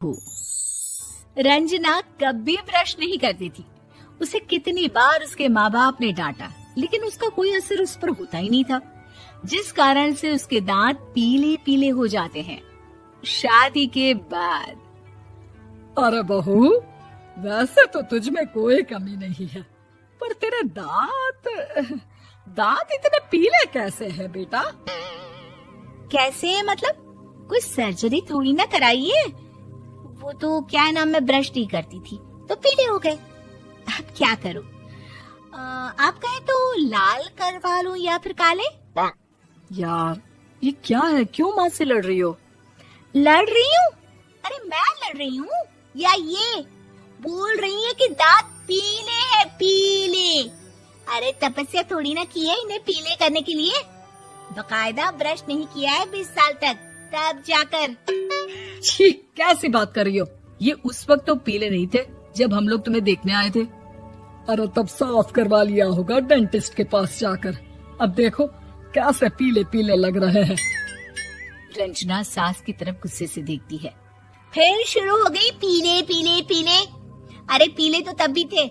हो। रंजना कभी ब्रश नहीं करती थी। उसे कितनी बार उसके माँ बाप ने डांटा, लेकिन उसका कोई असर उस पर होता ही नहीं था, जिस कारण से उसके दांत पीले पीले हो जाते हैं। शादी के बाद अरे बहू, वैसे तो तुझ में कोई कमी नहीं है, पर तेरे दांत इतने पीले कैसे हैं बेटा? कैसे मतलब? कोई सर्जरी थोड़ी ना कराई है। वो तो क्या नाम, मैं ब्रश नहीं करती थी तो पीले हो गए। अब क्या करूं? आप कहें तो लाल करवा लूं या फिर काले? यार ये क्या है, क्यों माँ से लड़ रही हो? लड़ रही हूँ? अरे मैं लड़ रही हूँ या ये बोल रही है कि दांत पीले हैं, पीले। अरे तपस्या थोड़ी ना की है इन्हें पीले करने के लिए। बकायदा ब्रश नहीं किया है 20 साल तक, तब जाकर। छी, कैसी बात कर रही हो? ये उस वक्त तो पीले नहीं थे जब हम लोग तुम्हें देखने आए थे। अरे तब साफ करवा लिया होगा डेंटिस्ट के पास जाकर। अब देखो कैसे पीले पीले लग रहे हैं। रंजना सास की तरफ गुस्से से देखती है। फिर शुरू हो गई पीले पीले पीले। अरे पीले तो तब भी थे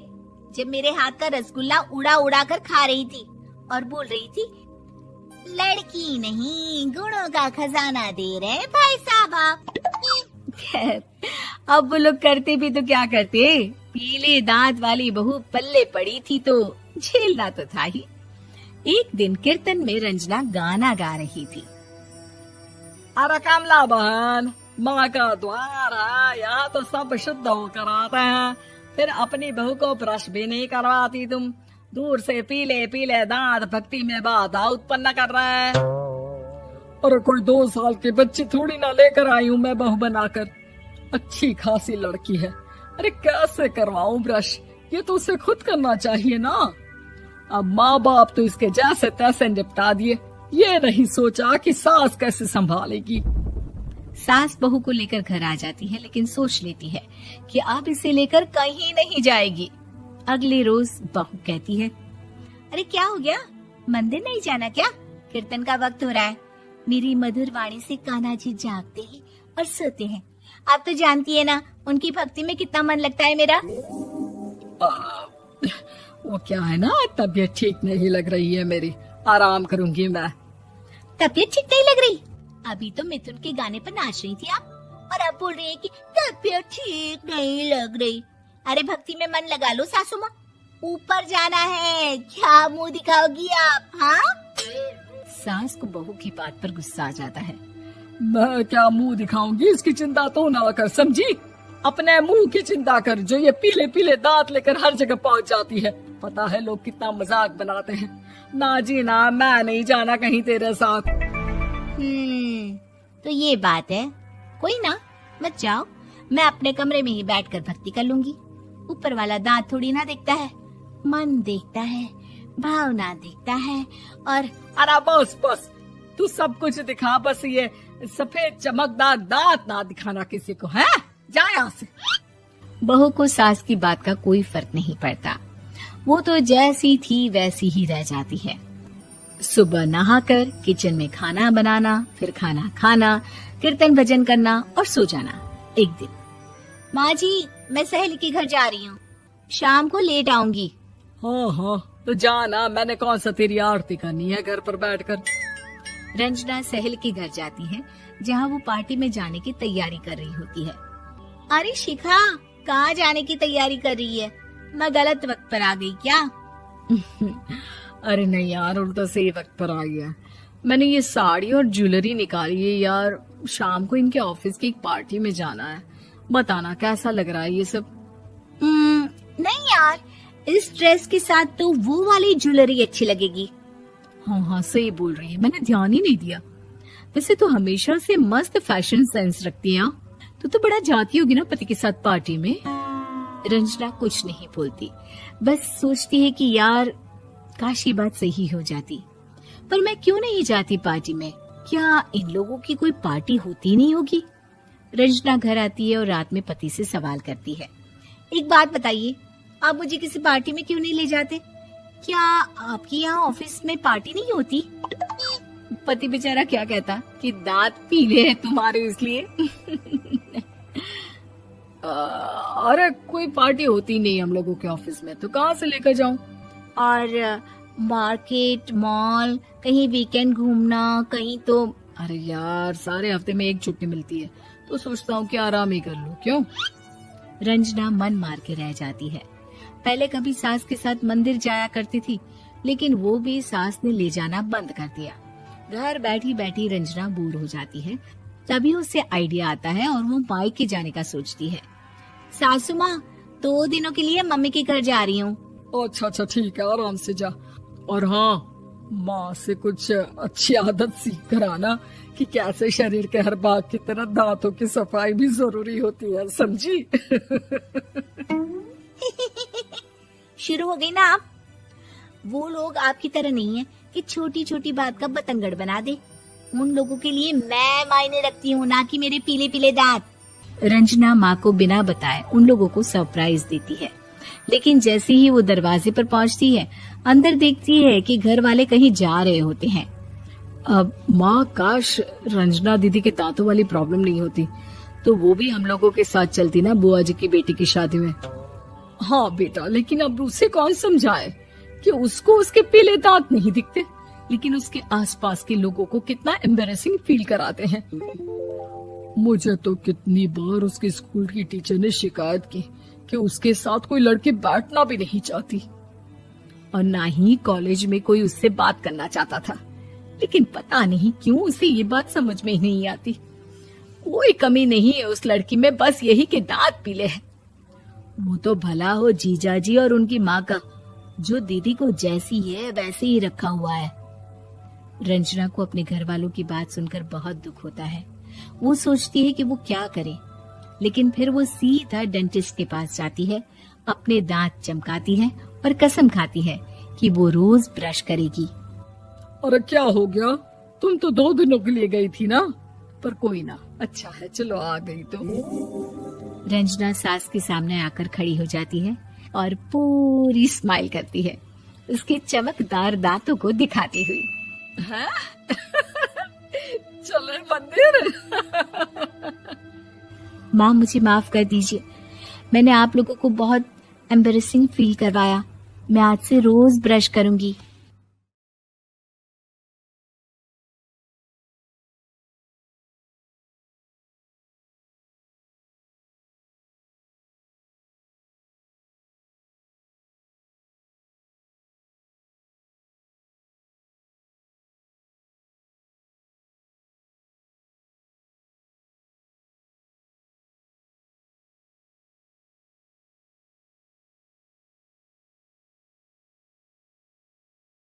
जब मेरे हाथ का रसगुल्ला उड़ा उड़ा कर खा रही थी और बोल रही थी, लड़की नहीं गुणों का खजाना दे रहे भाई साहब आप। खैर, अब वो लोग करते भी तो क्या करते, पीले दांत वाली बहू पल्ले पड़ी थी तो झेलना तो था ही। एक दिन कीर्तन में रंजना गाना गा रही थी। अरे कमला बहन, माँ का द्वार है, यहाँ तो सब शुद्ध होकर आते हैं, फिर अपनी बहू को ब्रश भी नहीं करवाती तुम। दूर से पीले पीले दांत भक्ति में बाधा उत्पन्न कर रहे हैं। अरे कोई 2 साल के बच्ची थोड़ी ना लेकर आई हूँ मैं बहू बनाकर। अच्छी खासी लड़की है, अरे कैसे करवाऊं ब्रश? ये तो उसे खुद करना चाहिए ना। अब माँ बाप तो इसके जैसे तैसे निपटा दिए, ये नहीं सोचा कि सास कैसे संभालेगी। सास बहू को लेकर घर आ जाती है, लेकिन सोच लेती है कि अब इसे लेकर कहीं नहीं जाएगी। अगले रोज बहू कहती है, अरे क्या हो गया, मंदिर नहीं जाना क्या? कीर्तन का वक्त हो रहा है। मेरी मधुर वाणी से कान्हा जी जागते हैं और सोते हैं। आप तो जानती है ना उनकी भक्ति में कितना मन लगता है मेरा। वो क्या है ना, तबीयत ठीक नहीं लग रही है मेरी, आराम करूंगी मैं। तबीयत ठीक नहीं लग रही? अभी तो मिथुन के गाने पर नाच रही थी आप, और अब बोल रही है कि तबीयत ठीक नहीं लग रही। अरे भक्ति में मन लगा लो सासू माँ, ऊपर जाना है, क्या मुंह दिखाओगी आप? हाँ? सास को बहू की बात पर गुस्सा आ जाता है। मैं क्या मुंह दिखाऊंगी, इसकी चिंता तो ना कर, समझी? अपने मुंह की चिंता कर, जो ये पीले पीले दांत लेकर हर जगह पहुंच जाती है। पता है लोग कितना मजाक बनाते हैं। ना जी ना, मैं नहीं जाना कहीं तेरे साथ। तो ये बात है। कोई ना, मत जाओ, मैं अपने कमरे में ही बैठकर भक्ति कर लूंगी। ऊपर वाला दांत थोड़ी ना देखता है, मन देखता है, भावना देखता है। और अरे बस बस, तू सब कुछ दिखा, बस ये सफेद चमकदार दांत ना दिखाना किसी को, है? जा यहाँ से। बहू को सास की बात का कोई फर्क नहीं पड़ता, वो तो जैसी थी वैसी ही रह जाती है। सुबह नहाकर किचन में खाना बनाना, फिर खाना खाना, कीर्तन भजन करना और सो जाना। एक दिन, माँ जी मैं सहेली के घर जा रही हूँ, शाम को लेट आऊंगी। हाँ हाँ, तो जाना, मैंने कौन सा तेरी आरती करनी है घर पर बैठकर। रंजना सहेली के घर जाती है, जहाँ वो पार्टी में जाने की तैयारी कर रही होती है। अरे शिखा, कहाँ जाने की तैयारी कर रही है? मैं गलत वक्त पर आ गई क्या? अरे नहीं यार, उल्टा सही वक्त पर आ गया। मैंने ये साड़ी और ज्वेलरी निकाली है यार, शाम को इनके ऑफिस की एक पार्टी में जाना है। बताना कैसा लग रहा है ये सब? नहीं यार, इस ड्रेस के साथ तो वो वाली ज्वेलरी अच्छी लगेगी। हाँ हाँ सही बोल रही है, मैंने ध्यान ही नहीं दिया। वैसे तो हमेशा से मस्त फैशन सेंस रखती है। तो बड़ा जाती होगी ना पति के साथ पार्टी में। रंजना कुछ नहीं बोलती, बस सोचती है कि यार काश ये बात सही हो जाती, पर मैं क्यों नहीं जाती पार्टी में? क्या इन लोगों की कोई पार्टी होती नहीं होगी? रंजना घर आती है और रात में पति से सवाल करती है, एक बात बताइए, आप मुझे किसी पार्टी में क्यों नहीं ले जाते? क्या आपके यहाँ ऑफिस में पार्टी नहीं होती? पति बेचारा क्या कहता कि दांत पीले हैं तुम्हारे इसलिए। अरे कोई पार्टी होती नहीं हम लोगों के ऑफिस में, तो कहाँ से लेकर जाऊं? और मार्केट, मॉल, कहीं वीकेंड घूमना, कहीं तो। अरे यार, सारे हफ्ते में एक छुट्टी मिलती है, तो सोचता हूँ कि आराम ही कर लूं। क्यों? रंजना मन मार के रह जाती है। पहले कभी सास के साथ मंदिर जाया करती थी, लेकिन वो भी सास ने ले जाना बंद कर दिया। घर बैठी बैठी रंजना बोर हो जाती है। तभी उसे आइडिया आता है और वो मायके जाने का सोचती है। सासू माँ, 2 दिनों के लिए मम्मी के घर जा रही हूँ। अच्छा ठीक है, आराम से जा। और हाँ, माँ से कुछ अच्छी आदत सीख कर आना कि कैसे शरीर के हर भाग की तरह दांतों की सफाई भी जरूरी होती है, समझी? शुरू हो गई ना आप। वो लोग आपकी तरह नहीं है कि छोटी छोटी बात का बतंगड़ बना दे। उन लोगों के लिए मैं मायने रखती हूँ, ना कि मेरे पीले पीले दांत। रंजना माँ को बिना बताए उन लोगों को सरप्राइज देती है, लेकिन जैसे ही वो दरवाजे पर पहुंचती है, अंदर देखती है कि घर वाले कहीं जा रहे होते हैं। अब माँ, काश रंजना दीदी के दांतों वाली प्रॉब्लम नहीं होती, तो वो भी हम लोगों के साथ चलती ना बुआ जी की बेटी की शादी में। हाँ बेटा, लेकिन अब उसे कौन समझाए कि उसको उसके पीले दांत नहीं दिखते, लेकिन उसके आसपास के लोगों को कितना एम्बैरेसिंग फील कराते हैं। मुझे तो कितनी बार उसके स्कूल की टीचर ने शिकायत की कि उसके साथ कोई लड़की बैठना भी नहीं चाहती, और ना ही कॉलेज में कोई उससे बात करना चाहता था। लेकिन पता नहीं क्यों उसे ये बात समझ में ही नहीं आती। कोई कमी नहीं है उस लड़की में, बस यही कि दांत पीले हैं। वो तो भला हो जीजाजी और उनकी माँ का, जो दीदी को जैसी है वैसे ही रखा हुआ है। रंजना को अपने घर वालों की बात सुनकर बहुत दुख होता है। वो सोचती है कि वो क्या करे, लेकिन फिर वो सीधा डेंटिस्ट के पास जाती है, अपने दांत चमकाती है और कसम खाती है कि वो रोज ब्रश करेगी। अरे क्या हो गया? तुम तो 2 दिनों के लिए गई थी ना, पर कोई ना, अच्छा है, चलो आ गई तो। रंजना सास के सामने आकर खड़ी हो जाती है और पूरी स्माइल करती है, उसके चमकदार दांतों को दिखाती हुई। चले मंदिर। माँ, मुझे माफ कर दीजिए, मैंने आप लोगों को बहुत एम्बैरेसिंग फील करवाया। मैं आज से रोज ब्रश करूंगी।